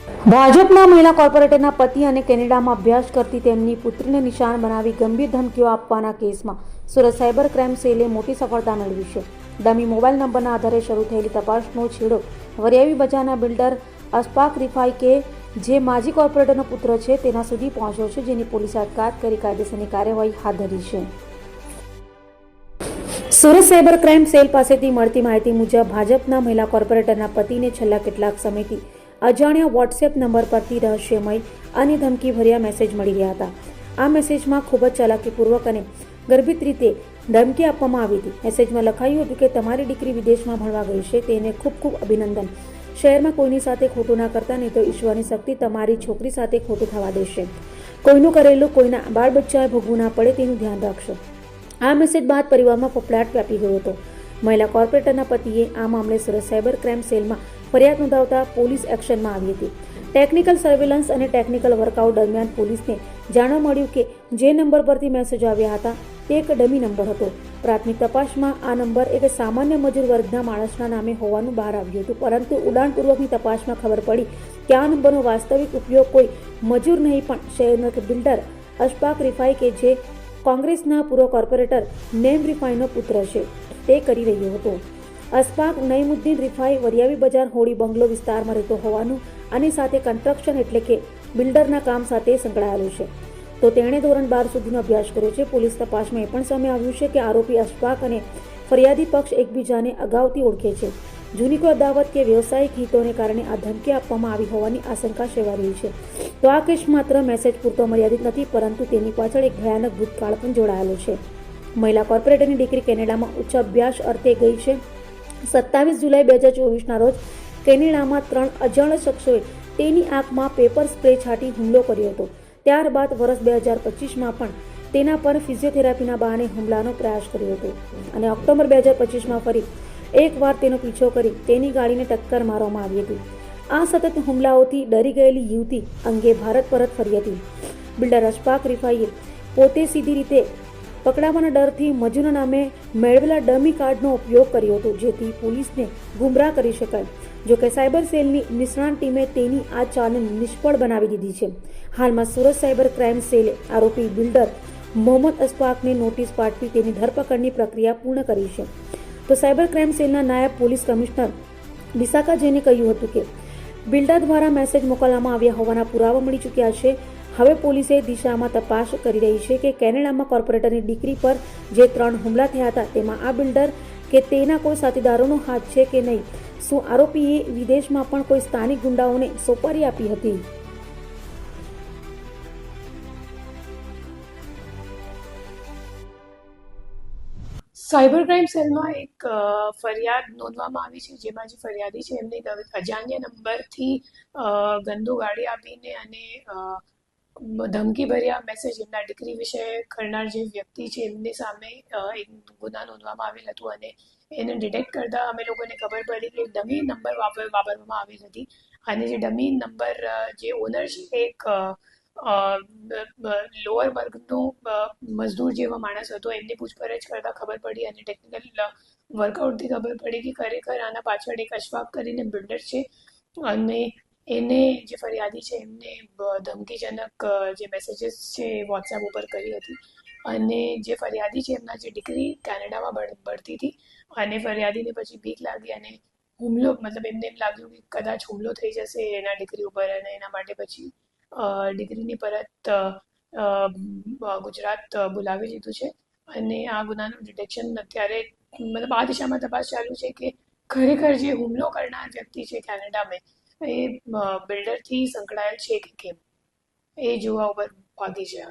ભાજપના મહિલા કોર્પોરેટરના પતિ અને કેનેડામાં અભ્યાસ કરતી તેમની પુત્રીને નિશાન બનાવી ગંભીર ધમકીઓ આપવાના કેસમાં સુરત સાયબર ક્રાઇમ સેલે મોટી સફળતા મેળવી છે. ડમી મોબાઈલ નંબરના આધારે શરૂ થયેલી તપાસનો છેડો વરિયાવી બજારના બિલ્ડર અશફાક રિફાઈ કે જે માજી કોર્પોરેટરનો પુત્ર છે તેના સુધી પહોંચ્યો છે, જેની પોલીસે અટકાયત કરી કાયદેસરની કાર્યવાહી હાથ ધરી છે. સુરત સાયબર ક્રાઇમ સેલ પાસેથી મળતી માહિતી મુજબ ભાજપના મહિલા કોર્પોરેટરના પતિને છેલ્લા કેટલાક સમયથી અજાણ્યા વોટ્સએપ નંબર પરથી રહસ્યમય અને ધમકીભર્યા મેસેજ મળી રહ્યા હતા. આ મેસેજમાં ખૂબ જ ચાલાકીપૂર્વક અને ગર્ભિત રીતે ધમકી આપવામાં આવી હતી. મેસેજમાં લખાયું હતું કે તમારી દીકરી વિદેશમાં ભણવા ગઈ છે, તેને ખૂબ ખૂબ અભિનંદન. શહેરમાં કોઈની સાથે ખોટું ના કરતા, નહીં તો ઈશ્વરની શક્તિ તમારી છોકરી સાથે ખોટું થવા દેશે. કોઈનું કરેલું કોઈના બાળ બચ્ચાએ ભોગવું ના પડે તેનું ધ્યાન રાખશો. આ મેસેજ બાદ પરિવારમાં ફફડાટ વ્યાપી ગયો હતો. મહિલા કોર્પોરેટરના પતિએ આ મામલે સુરત સાયબર ક્રાઇમ સેલમાં ફરિયાદ નોંધાવતા પોલીસ એક્શનમાં આવી હતી. ટેકનિકલ સર્વેલન્સ અને ટેકનિકલ વર્કઆઉટ દરમિયાન પોલીસને જાણવા મળ્યું કે જે નંબર પરથી મેસેજો આવ્યા હતા તે એક ડમી નંબર હતો. પ્રાથમિક તપાસમાં આ નંબર એક સામાન્ય મજૂર વર્ગના માણસના નામે હોવાનું બહાર આવ્યું હતું, પરંતુ ઉડાણપૂર્વકની તપાસમાં ખબર પડી કે આ નંબરનો વાસ્તવિક ઉપયોગ કોઈ મજૂર નહીં પણ શહેરનો એક બિલ્ડર અશફાક રિફાઈ કે જે કોંગ્રેસના પૂર્વ કોર્પોરેટર નેમ રિફાઈનો પુત્ર છે તે કરી રહ્યો હતો. અશફાક નઈમુદ્દીન રિફાઈ વરિયાવી બજાર હોળી બંગલો વિસ્તારમાં રહેતો હોવાનું અને સાથે કન્સ્ટ્રક્શન એટલે કે બિલ્ડરના કામ સાથે સંકળાયેલું છે. તો તેણે ધોરણ 12 સુધીનો અભ્યાસ કર્યો છે. પોલીસ તપાસમાં એ પણ સામે આવ્યું છે કે આરોપી અશફાક અને ફરિયાદી પક્ષ એકબીજાને અગાઉથી ઓળખે છે. જૂની કોઈ અદાવત કે વ્યવસાયિક હિતોને કારણે આ ધમકી આપવામાં આવી હોવાની આશંકા સેવાઈ રહી છે. તો આ કેસ માત્ર મેસેજ પૂરતો મર્યાદિત નથી, પરંતુ તેની પાછળ એક ભયાનક ભૂતકાળ પણ જોડાયેલો છે. મહિલા કોર્પોરેટરની દીકરી કેનેડામાં ઉચ્ચ અભ્યાસ અર્થે ગઈ છે. 27 જુલાઈ 2024ના રોજ કેનેડામાં 3 અજાણ્યા શખ્સોએ તેની આંખમાં પેપર સ્પ્રે છાંટી હુમલો કર્યો હતો. ત્યારબાદ વર્ષ 2025માં પણ તેના પર ફિઝિયોથેરાપીના બહાને હુમલાનો પ્રયાસ કર્યો હતો અને ઓક્ટોબર 2025માં ફરી એકવાર તેનો પીછો કરી તેની ગાડીને ટક્કર મારવામાં આવી હતી. આ સતત હુમલાઓથી ડરી ગયેલી યુવતી અંગે ભારત પરત ફરી હતી. બિલ્ડર અશફાક રિફાઈએ પોતે સીધી રીતે પકડાવાના ડરથી મજૂરના નામે મેળવેલા ડમી કાર્ડનો ઉપયોગ કર્યો હતો, જેથી પોલીસને ગુમરાહ કરી શકાય. જોકે સાયબર સેલની નિષ્ણાત ટીમે તેની આ ચાલને નિષ્ફળ બનાવી દીધી છે. હાલમાં સુરત સાયબર ક્રાઇમ સેલે આરોપી બિલ્ડર મોહમ્મદ અશફાકને નોટિસ પાઠવી તેની ધરપકડની પ્રક્રિયા પૂર્ણ કરી છે. તો સાયબર ક્રાઇમ સેલના નાયબ પોલીસ કમિશનર વિશાખા જૈને કહ્યું હતું કે બિલ્ડર દ્વારા મેસેજ મોકલવામાં આવ્યા હોવાના પુરાવા મળી ચૂક્યા છે. હવે પોલીસે દિશામાં તપાસ કરી રહી છે કે કેનેડામાં કોર્પોરેટરની દીકરી પર જે 3 હુમલા થયા હતા તેમાં આ બિલ્ડર કે તેના કોઈ સાથીદારોનો હાથ છે કે નહીં. શું આરોપીએ વિદેશમાં પણ કોઈ સ્થાનિક ગુંડાઓને સોપારી આપી હતી? સાયબર ક્રાઇમ સેલમાં એક ફરિયાદ નોંધવામાં આવી છે, જેમાં જે ફરિયાદી છે એમને અજાણ્યા નંબરથી ગંદુ ગાડી આપીને અને ધમકીભર્યા મેસેજ એમના દીકરી વિશે કરનાર જે વ્યક્તિ છે એમની સામે એક ગુના નોંધવામાં આવેલ હતું અને એને ડિટેક્ટ કરતા અમે લોકોને ખબર પડી કે ડમી નંબર વાપરવામાં આવેલ હતી અને જે ડમી નંબર જે ઓનર છે એક લોઅર વર્ગનું મજદૂર જેવા માણસ હતો. એમની પૂછપરછ કરતા ખબર પડી અને ટેકનિકલ વર્કઆઉટથી ખબર પડી કે ખરેખર આના પાછળ એક અશફાક કરીને બિલ્ડર છે અને એને જે ફરિયાદી છે એમને ધમકીજનક જે મેસેજીસ છે એ વોટ્સએપ ઉપર કરી હતી અને જે ફરિયાદી છે એમના જે દીકરી કેનેડામાં ભણતી હતી અને ફરિયાદીને પછી બીક લાગી અને હુમલો મતલબ એમને એમ લાગ્યું કે કદાચ હુમલો થઈ જશે એના દીકરી ઉપર અને એના માટે પછી દીકરીની પરત ગુજરાત બોલાવી લીધું છે અને આ ગુનાનું ડિટેક્શન અત્યારે મતલબ આ દિશામાં તપાસ ચાલુ છે કે ખરેખર જે હુમલો કરનાર વ્યક્તિ છે કેનેડામાં એ બિલ્ડરથી સંકળાયેલ છે કે કેમ એ જોવા ઉપર ભાગી છે.